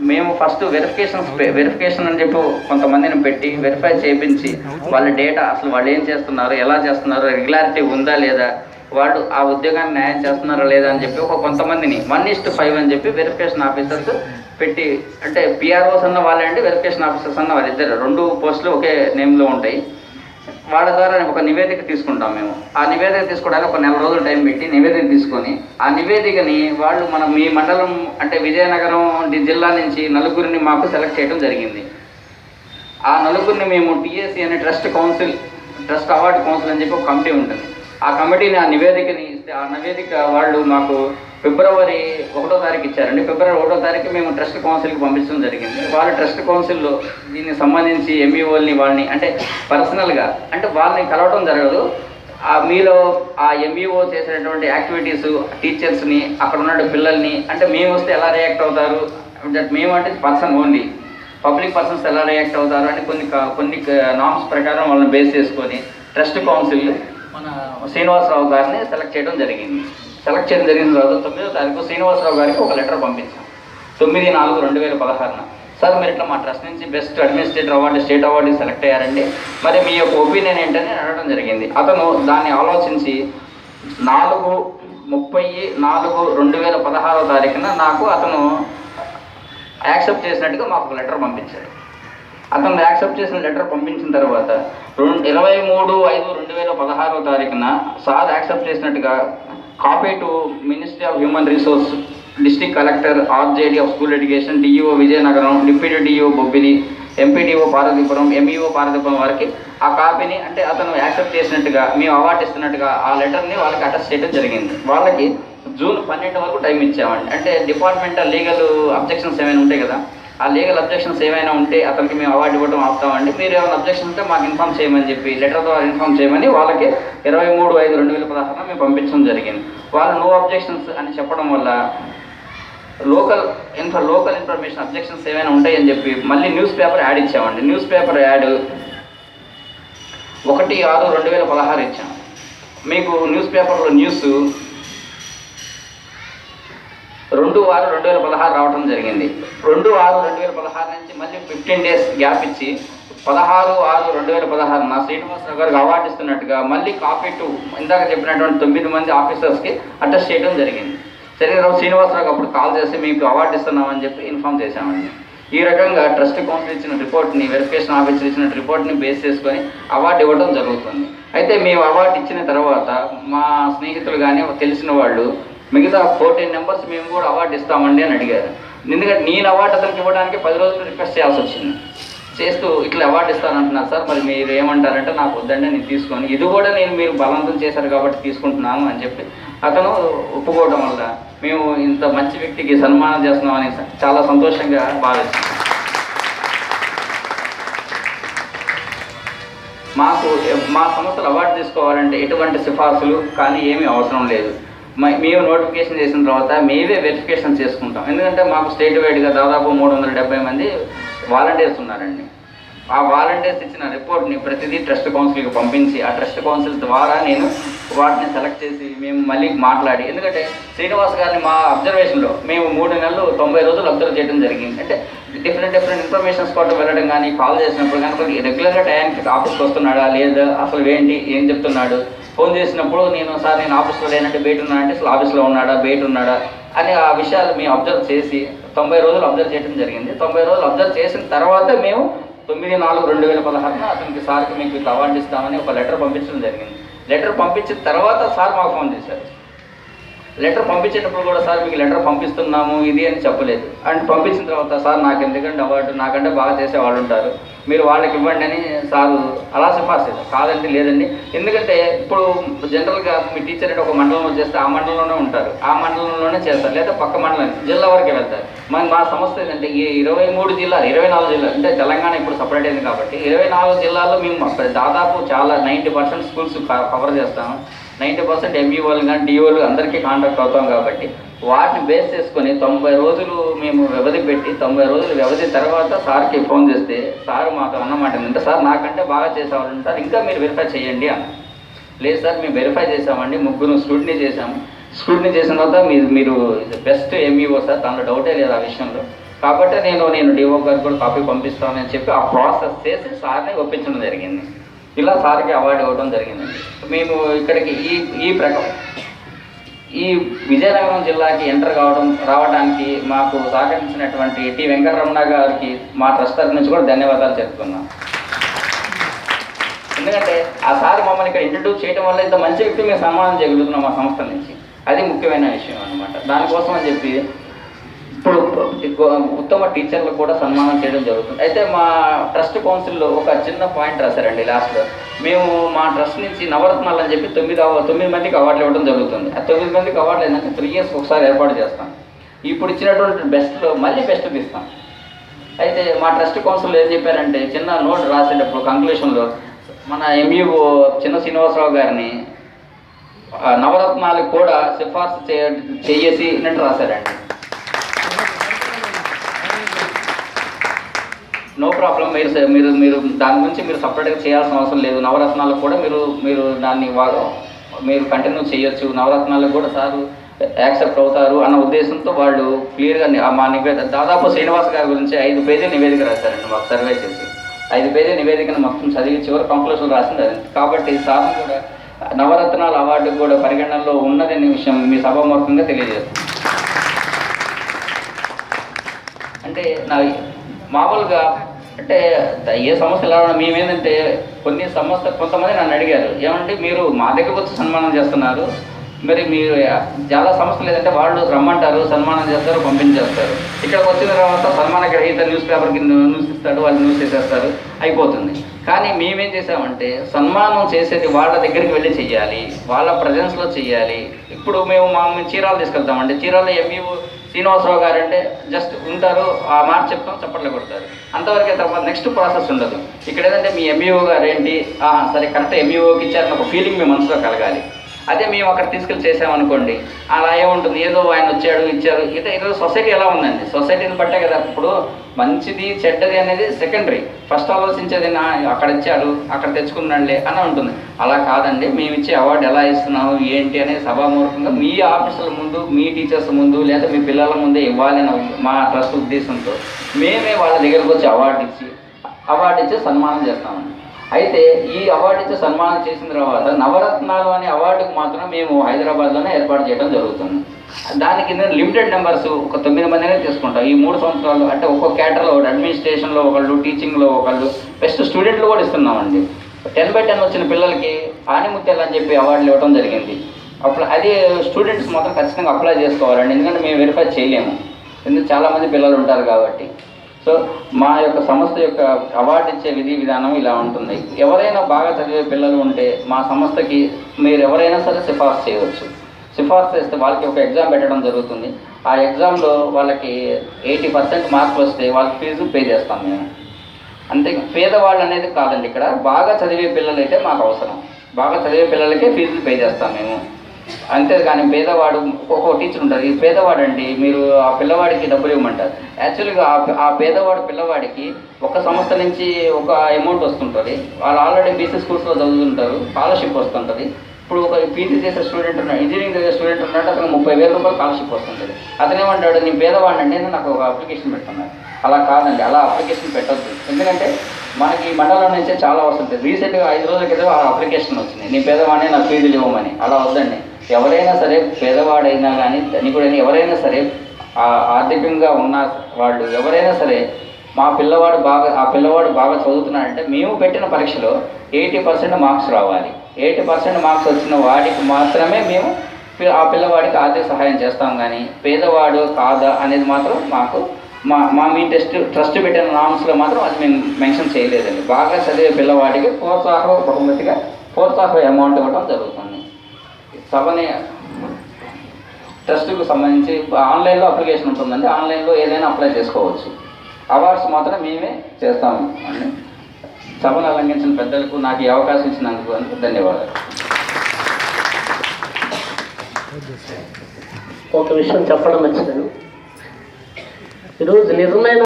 మేము first verification అని చెప్పి కొంతమందిని పెట్టి వెరిఫై చేయించి వాళ్ళ డేటా అసలు వాళ్ళు ఏం చేస్తున్నారు, ఎలా చేస్తున్నారు, రెగ్యులారిటీ ఉందా లేదా, వాళ్ళు ఆ ఉద్యోగాన్ని న్యాయం చేస్తున్నారా లేదా అని చెప్పి కొంతమందిని 1:5 అని చెప్పి వెరిఫికేషన్ ఆఫీసర్స్ పెట్టి, అంటే పిఆర్ఓస్ అన్న వాళ్ళే అండి, వెరిఫికేషన్ ఆఫీసర్స్ అన్న వాళ్ళిద్దరు 2 పోస్టులు ఒకే నేమ్లో ఉంటాయి. వాళ్ళ ద్వారా ఒక నివేదిక తీసుకుంటాం మేము. ఆ నివేదిక తీసుకోవడానికి ఒక 4 రోజులు టైం పెట్టి నివేదిక తీసుకొని ఆ నివేదికని వాళ్ళు మీ మండలం అంటే విజయనగరం జిల్లా నుంచి 4గురిని మాకు సెలెక్ట్ చేయడం జరిగింది. ఆ 4గురిని మేము టీఎస్సీ అనే ట్రస్ట్ అవార్డు కౌన్సిల్ అని చెప్పి ఒక కమిటీ ఉంటుంది. ఆ కమిటీని ఆ నివేదికని ఇస్తే ఆ నివేదిక వాళ్ళు మాకు ఫిబ్రవరి 1వ తారీఖు ఇచ్చారండి. ఫిబ్రవరి 1వ తారీఖు మేము ట్రస్ట్ కౌన్సిల్కి పంపించడం జరిగింది. వాళ్ళు ట్రస్ట్ కౌన్సిల్లో దీనికి సంబంధించి ఎంఈఓల్ని వాళ్ళని అంటే పర్సనల్గా అంటే వాళ్ళని కలవడం జరగదు. మీలో ఆ ఎంఈఓ చేసినటువంటి యాక్టివిటీస్ టీచర్స్ని అక్కడ ఉన్న పిల్లల్ని అంటే మేము వస్తే ఎలా రియాక్ట్ అవుతారు, మేము అంటే పర్సన్ ఓన్లీ పబ్లిక్ పర్సన్స్ ఎలా రియాక్ట్ అవుతారు అని కొన్ని నామ్స్ ప్రకారం వాళ్ళని బేస్ చేసుకొని ట్రస్ట్ కౌన్సిల్ మన శ్రీనివాసరావు గారిని సెలెక్ట్ చేయడం జరిగింది. సెలెక్ట్ చేయడం జరిగిన తర్వాత 9వ తారీఖు శ్రీనివాసరావు గారికి ఒక లెటర్ పంపించాం 9/4/2016. సార్ మీరు ఇట్లా మా ట్రస్ట్ నుంచి బెస్ట్ అడ్మినిస్ట్రేటర్ అవార్డు స్టేట్ అవార్డుకి సెలెక్ట్ అయ్యారండి, మరి మీ యొక్క ఒపీనియన్ ఏంటని అడగడం జరిగింది. అతను దాన్ని ఆలోచించి 4/30/2016 తారీఖున నాకు అతను యాక్సెప్ట్ చేసినట్టుగా మాకు ఒక లెటర్ పంపించాడు. అతను యాక్సెప్ట్ చేసిన లెటర్ పంపించిన తర్వాత 23/5/2016 తారీఖున సార్ యాక్సెప్ట్ చేసినట్టుగా copy to ministry of human resource, district collector RJD of school education, DEO Vizianagaram, deputy DEO Bobbili, MPDO Parvathipuram, MEO Parvathipuram వారికి ఆ కాపీని అంటే అతను యాక్సెప్ట్ చేసినట్టుగా మేము అవార్డు ఇస్తున్నట్టుగా ఆ లెటర్ని వాళ్ళకి అటెస్ట్ చేయడం జరిగింది. వాళ్ళకి జూన్ 12 వరకు టైం ఇచ్చామండి. అంటే డిపార్ట్మెంటల్ లీగల్ అబ్జెక్షన్స్ ఏమైనా ఉంటాయి కదా, ఆ లీగల్ అబ్జెక్షన్స్ ఏమైనా ఉంటే అతనికి మేము అవార్డు ఇవ్వడం ఆపుతామండి, మీరు ఏమైనా అబ్జెక్షన్ ఉంటే మాకు ఇన్ఫామ్ చేయమని చెప్పి లెటర్ ద్వారా ఇన్ఫామ్ చేయమని వాళ్ళకి 23/5/2016 మేము పంపించడం జరిగింది. వాళ్ళు నో అబ్జెక్షన్స్ అని చెప్పడం వల్ల లోకల్ ఇన్ఫర్మేషన్ అబ్జెక్షన్స్ ఏమైనా ఉంటాయని చెప్పి మళ్ళీ న్యూస్ పేపర్ యాడ్ ఇచ్చామండి. న్యూస్ పేపర్ యాడ్ 1/6/2016 ఇచ్చాం. మీకు న్యూస్ పేపర్లో న్యూస్ 2/6/2016 రావడం జరిగింది. 2/6/2016 నుంచి మళ్ళీ 15 డేస్ గ్యాప్ ఇచ్చి 16/6/2016 నా శ్రీనివాసరావు గారికి అవార్డు ఇస్తున్నట్టుగా మళ్ళీ కాపీ టు ఇందాక చెప్పినటువంటి 9 మంది ఆఫీసర్స్కి అటెస్ట్ చేయడం జరిగింది. శ్రీనివాసరావు అప్పుడు కాల్ చేసి మీకు అవార్డు ఇస్తున్నామని చెప్పి ఇన్ఫామ్ చేశామండి. ఈ రకంగా ట్రస్ట్ కౌన్సిల్ ఇచ్చిన రిపోర్ట్ని, వెరిఫికేషన్ ఆఫీసర్ ఇచ్చిన రిపోర్ట్ని బేస్ చేసుకొని అవార్డు ఇవ్వడం జరుగుతుంది. అయితే మేము అవార్డు ఇచ్చిన తర్వాత మా స్నేహితులు కానీ తెలిసిన వాళ్ళు మిగతా 14 మెంబర్స్ మేము కూడా అవార్డు ఇస్తామండి అని అడిగారు. ఎందుకంటే నేను అవార్డు అతనికి ఇవ్వడానికి 10 రోజులు రిక్వెస్ట్ చేయాల్సి వచ్చింది. చేస్తూ ఇట్లా అవార్డు ఇస్తానంటున్నారు సార్, మరి మీరు ఏమంటారంటే నాకు వద్దండి నేను తీసుకొని, ఇది కూడా మీరు బలవంతం చేశారు కాబట్టి తీసుకుంటున్నాను అని చెప్పి అతను ఒప్పుకోవడం వల్ల మేము ఇంత మంచి వ్యక్తికి సన్మానం చేస్తున్నామని చాలా సంతోషంగా భావిస్తున్నాం. మా సంస్థలు అవార్డు తీసుకోవాలంటే ఎటువంటి సిఫార్సులు కానీ ఏమీ అవసరం లేదు. మేము నోటిఫికేషన్ చేసిన తర్వాత మేమే వెరిఫికేషన్ చేసుకుంటాం. ఎందుకంటే మాకు స్టేట్ వైడ్గా దాదాపు 370 మంది వాలంటీర్స్ ఉన్నారండి. ఆ వాలంటీర్స్ ఇచ్చిన రిపోర్ట్ని ప్రతిదీ ట్రస్ట్ కౌన్సిల్కి పంపించి ఆ ట్రస్ట్ కౌన్సిల్ ద్వారా నేను వాటిని సెలెక్ట్ చేసి మేము మళ్ళీ మాట్లాడి, ఎందుకంటే శ్రీనివాస్ గారిని మా అబ్జర్వేషన్లో మేము 3 నెలలు 90 రోజులు అబ్జర్వ్ చేయడం జరిగింది. అంటే డిఫరెంట్ ఇన్ఫర్మేషన్స్ కోసం వెళ్ళడం కానీ, కాల్ చేసినప్పుడు కానీ రెగ్యులర్గా టైంకి ఆఫీస్కి వస్తున్నాడా లేదా, అసలు ఏం చెప్తున్నాడు, ఫోన్ చేసినప్పుడు నేను ఆఫీస్లో లేనంటే బయట ఉన్నాను అంటే అసలు ఆఫీస్లో ఉన్నాడా బయట ఉన్నాడా అని ఆ విషయాలు మేము అబ్జర్వ్ చేసి 90 రోజులు అబ్జర్వ్ చేయడం జరిగింది. 90 రోజులు అబ్జర్వ్ చేసిన తర్వాత మేము 9/4/2016 అతనికి సార్కి మీకు ఇట్లా అవార్డు ఇస్తామని ఒక లెటర్ పంపించడం జరిగింది. లెటర్ పంపించిన తర్వాత సార్ మాకు ఫోన్ చేశారు. లెటర్ పంపించేటప్పుడు కూడా సార్ మీకు లెటర్ పంపిస్తున్నాము ఇది అని చెప్పలేదు. అండ్ పంపించిన తర్వాత సార్ నాకు ఎందుకంటే అవార్డు నాకంటే బాగా చేసే వాళ్ళు ఉంటారు, మీరు వాళ్ళకి ఇవ్వండి అని సారు అలా సిఫార్సు చేశారు. కాదండి లేదండి, ఎందుకంటే ఇప్పుడు జనరల్గా మీ టీచర్ అంటే ఒక మండలంలో చేస్తే ఆ మండలంలోనే ఉంటారు, ఆ మండలంలోనే చేస్తారు, లేదా పక్క మండలం జిల్లా వరకే వెళ్తారు. మా సంస్థ ఏంటంటే ఈ 24 జిల్లాలు అంటే తెలంగాణ ఇప్పుడు సపరేట్ అయింది కాబట్టి 24 జిల్లాల్లో మేము దాదాపు చాలా 90% స్కూల్స్ కవర్ చేస్తాము. 90% ఎంఈఓలు కానీ డిఓలు అందరికీ కాంటాక్ట్ అవుతాం కాబట్టి వాటిని బేస్ చేసుకొని 90 రోజులు మేము వ్యవధి పెట్టి 90 రోజుల వ్యవధి తర్వాత సార్కి ఫోన్ చేస్తే సార్ మాకు అన్నమాట ఏంటంటే, సార్ నాకంటే బాగా చేసేవాళ్ళు ఉంటారు, ఇంకా మీరు వెరిఫై చేయండి అన్న. లేదు సార్ మేము వెరిఫై చేసామండి, 3 స్క్రూటినీ చేసాము. స్క్రూటినీ చేసిన తర్వాత మీరు బెస్ట్ ఎంఈఓ సార్, దాంట్లో డౌటే లేదు ఆ విషయంలో. కాబట్టి నేను డిఓ గారికి కూడా కాపీ పంపిస్తానని చెప్పి ఆ ప్రాసెస్ చేసి సార్ని ఒప్పించడం జరిగింది. ఇలా సార్కి అవార్డు ఇవ్వడం జరిగిందండి. మేము ఇక్కడికి ఈ విజయనగరం జిల్లాకి ఎంటర్ రావడానికి మాకు సహకరించినటువంటి టి వెంకటరమణ గారికి మా ట్రస్ట్ తరఫు నుంచి కూడా ధన్యవాదాలు చెప్తున్నాం. ఎందుకంటే ఆ సార్ మమ్మల్ని ఇక్కడ ఇంట్రడ్యూస్ చేయడం వల్ల ఇంత మంచి వ్యక్తి మేము సన్మానం చేయగలుగుతున్నాం మా సంస్థ నుంచి. అది ముఖ్యమైన విషయం అనమాట. దానికోసం అని చెప్పి ఇప్పుడు ఉత్తమ టీచర్లకు కూడా సన్మానం చేయడం జరుగుతుంది. అయితే మా ట్రస్ట్ కౌన్సిల్లో ఒక చిన్న పాయింట్ రాశారండి లాస్ట్లో. మేము మా ట్రస్ట్ నుంచి నవరత్నాలు అని చెప్పి 9 మందికి అవార్డులు ఇవ్వడం జరుగుతుంది. ఆ 9 మందికి అవార్డులు ఏంటంటే 3 years ఒకసారి ఏర్పాటు చేస్తాం. ఇప్పుడు ఇచ్చినటువంటి బెస్ట్లో మళ్ళీ బెస్ట్ ఇస్తాం. అయితే మా ట్రస్ట్ కౌన్సిల్లో ఏం చెప్పారంటే చిన్న నోట్ రాసేటప్పుడు కంక్లూషన్లో మన ఎంఈఓ చిన్న శ్రీనివాసరావు గారిని నవరత్నాలకు కూడా సిఫార్సు చేసినట్టు రాశారండి. నో ప్రాబ్లం, మీరు దాని గురించి మీరు సపరేట్గా చేయాల్సిన అవసరం లేదు. నవరత్నాలకు కూడా మీరు దాన్ని మీరు కంటిన్యూ చేయొచ్చు. నవరత్నాలకు కూడా సార్ యాక్సెప్ట్ అవుతారు అన్న ఉద్దేశంతో వాళ్ళు క్లియర్గా మా నివేదిక దాదాపు శ్రీనివాస్ గారి గురించి 5 పేజీల నివేదిక రాశారండి. మాకు సర్వే చేసి 5 పేజీల నివేదికను మొత్తం చదివి చివరి కంక్లూషన్ రాసింది అది. కాబట్టి సార్ని కూడా నవరత్నాల అవార్డు కూడా పరిగణనలో ఉన్నదనే విషయం మీ సభాముఖంగా తెలియజేస్తాను. అంటే మామూలుగా అంటే ఏ సమస్య ఎలా ఉన్నా మేమేంటంటే కొంతమంది నన్ను అడిగారు, ఏమంటే మీరు మా దగ్గరకు వచ్చి సన్మానం చేస్తున్నారు, మరి మీరు చాలా సమస్యలు లేదంటే వాళ్ళు రమ్మంటారు, సన్మానం చేస్తారు, పంపించేస్తారు. ఇక్కడికి వచ్చిన తర్వాత సన్మాన గ్రహీత న్యూస్ పేపర్కి న్యూస్ ఇస్తాడు, వాళ్ళు న్యూస్ చేసేస్తారు, అయిపోతుంది. కానీ మేమేం చేసామంటే సన్మానం చేసేది వాళ్ళ దగ్గరికి వెళ్ళి చెయ్యాలి, వాళ్ళ ప్రజెన్స్లో చెయ్యాలి. ఇప్పుడు మేము చీరాలు తీసుకెళ్తామండి. చీరాల్లో ఎంఈఓ శ్రీనివాసరావు గారు అంటే జస్ట్ ఉంటారు, ఆ మాట చెప్తాం, చప్పట్లు కొడతారు, అంతవరకే. తర్వాత నెక్స్ట్ ప్రాసెస్ ఉండదు. ఇక్కడ ఏదంటే మీ ఎంఈఓ గారు ఏంటి, సరే కరెక్ట్ ఎంఈఓకి ఇచ్చారని ఒక ఫీలింగ్ మీ మనసులో కలగాలి. అదే మేము అక్కడ తీసుకెళ్ళి చేసామనుకోండి, అలా ఏముంటుంది, ఏదో ఆయన వచ్చాడు ఇచ్చారు. ఈరోజు సొసైటీ ఎలా ఉందండి, సొసైటీని బట్టే కదా. ఇప్పుడు మంచిది చెడ్డది అనేది సెకండరీ, ఫస్ట్ ఆలోచించేది అక్కడ ఇచ్చాడు అక్కడ తెచ్చుకున్నాడులే అని ఉంటుంది. అలా కాదండి, మేము ఇచ్చే అవార్డు ఎలా ఇస్తున్నాము ఏంటి అనేది సభామూర్ఖంగా మీ ఆఫీసుల ముందు, మీ టీచర్స్ ముందు, లేదా మీ పిల్లల ముందే ఇవ్వాలని మా ట్రస్ట్ ఉద్దేశంతో మేమే వాళ్ళ దగ్గరకు వచ్చి అవార్డు ఇచ్చి సన్మానం చేస్తామండి. అయితే ఈ అవార్డు ఇచ్చి సన్మానం చేసిన తర్వాత నవరత్నాలు అనే అవార్డుకు మాత్రం మేము హైదరాబాద్లోనే ఏర్పాటు చేయడం జరుగుతుంది. దానికి లిమిటెడ్ నెంబర్స్ ఒక 9 మందినే తీసుకుంటాం. ఈ 3 సంవత్సరాలు అంటే ఒక్కొక్క క్యాటర్లో అడ్మినిస్ట్రేషన్లో ఒకళ్ళు, టీచింగ్లో ఒకళ్ళు, బెస్ట్ స్టూడెంట్లు కూడా ఇస్తున్నామండి. 10/10 వచ్చిన పిల్లలకి ఆనిముత్యాలు అని చెప్పి అవార్డులు ఇవ్వడం జరిగింది. అదే స్టూడెంట్స్ మాత్రం ఖచ్చితంగా అప్లై చేసుకోవాలండి, ఎందుకంటే మేము వెరిఫై చేయలేము, ఎందుకంటే చాలామంది పిల్లలు ఉంటారు కాబట్టి. సో మా యొక్క సంస్థ యొక్క అవార్డు ఇచ్చే విధానం ఇలా ఉంటుంది. ఎవరైనా బాగా చదివే పిల్లలు ఉంటే మా సంస్థకి మీరు ఎవరైనా సరే సిఫార్సు చేయవచ్చు. సిఫార్సు చేస్తే వాళ్ళకి ఒక ఎగ్జామ్ పెట్టడం జరుగుతుంది. ఆ ఎగ్జామ్లో వాళ్ళకి 80% మార్కులు వస్తే వాళ్ళకి ఫీజు పే చేస్తాం మేము. అంతే, పేదవాళ్ళు అనేది కాదండి. ఇక్కడ బాగా చదివే పిల్లలు అయితే మాకు అవసరం, బాగా చదివే పిల్లలకే ఫీజులు పే చేస్తాం మేము. అంతేగాని పేదవాడు ఒక్కొక్క టీచర్ ఉంటారు, ఈ పేదవాడు అండి మీరు ఆ పిల్లవాడికి డబ్బులు ఇవ్వమంటారు. యాక్చువల్గా ఆ పేదవాడు పిల్లవాడికి ఒక సంస్థ నుంచి ఒక అమౌంట్ వస్తుంటుంది. వాళ్ళు ఆల్రెడీ బీసీ స్కూల్స్లో చదువుతుంటారు, స్కాలర్షిప్ వస్తుంటుంది. ఇప్పుడు ఒక పీజీ చేసే స్టూడెంట్ ఉన్నాడు, ఇంజనీరింగ్ చేసే స్టూడెంట్ ఉన్నాడు, అతను 30,000 రూపాయలు స్కాలర్షిప్ వస్తుంటుంది. అతను ఏమంటాడు, నేను పేదవాడిని అండి, నాకు ఒక అప్లికేషన్ పెట్టున్నాను. అలా కాదండి, అలా అప్లికేషన్ పెట్టద్దు. ఎందుకంటే మనకి మండలం నుంచే చాలా వస్తుంది. రీసెంట్గా 5 రోజుల క్రితం ఆ అప్లికేషన్ వచ్చింది, నీ పేదవాడిని నాకు ఫీజులు ఇవ్వమని. అలా వద్దండి. ఎవరైనా సరే, పేదవాడైనా కానీ ధనికుడైనా ఎవరైనా సరే, ఆర్థికంగా ఉన్న వాళ్ళు ఎవరైనా సరే, ఆ పిల్లవాడు బాగా చదువుతున్నాడంటే మేము పెట్టిన పరీక్షలో 80% మార్క్స్ రావాలి. 80% మార్క్స్ వచ్చిన వాడికి మాత్రమే మేము ఆ పిల్లవాడికి ఆర్థిక సహాయం చేస్తాం. కానీ పేదవాడు కాదా అనేది మాత్రం మాకు మీ ట్రస్ట్ పెట్టిన నామ్స్లో మాత్రం అది మేము మెన్షన్ చేయలేదండి. బాగా చదివే పిల్లవాడికి బహుమతిగా అమౌంట్ ఇవ్వడం జరుగుతుంది. సభని ట్రస్ట్కు సంబంధించి ఆన్లైన్లో అప్లికేషన్ ఉంటుందండి, ఆన్లైన్లో ఏదైనా అప్లై చేసుకోవచ్చు. అవార్డ్స్ మాత్రం మేమే చేస్తాము అండి. సభను అలంకరించిన పెద్దలకు నాకు ఈ అవకాశం ఇచ్చినందుకు ధన్యవాదాలు. ఒక విషయం చెప్పడం వచ్చింది. ఈరోజు నిజమైన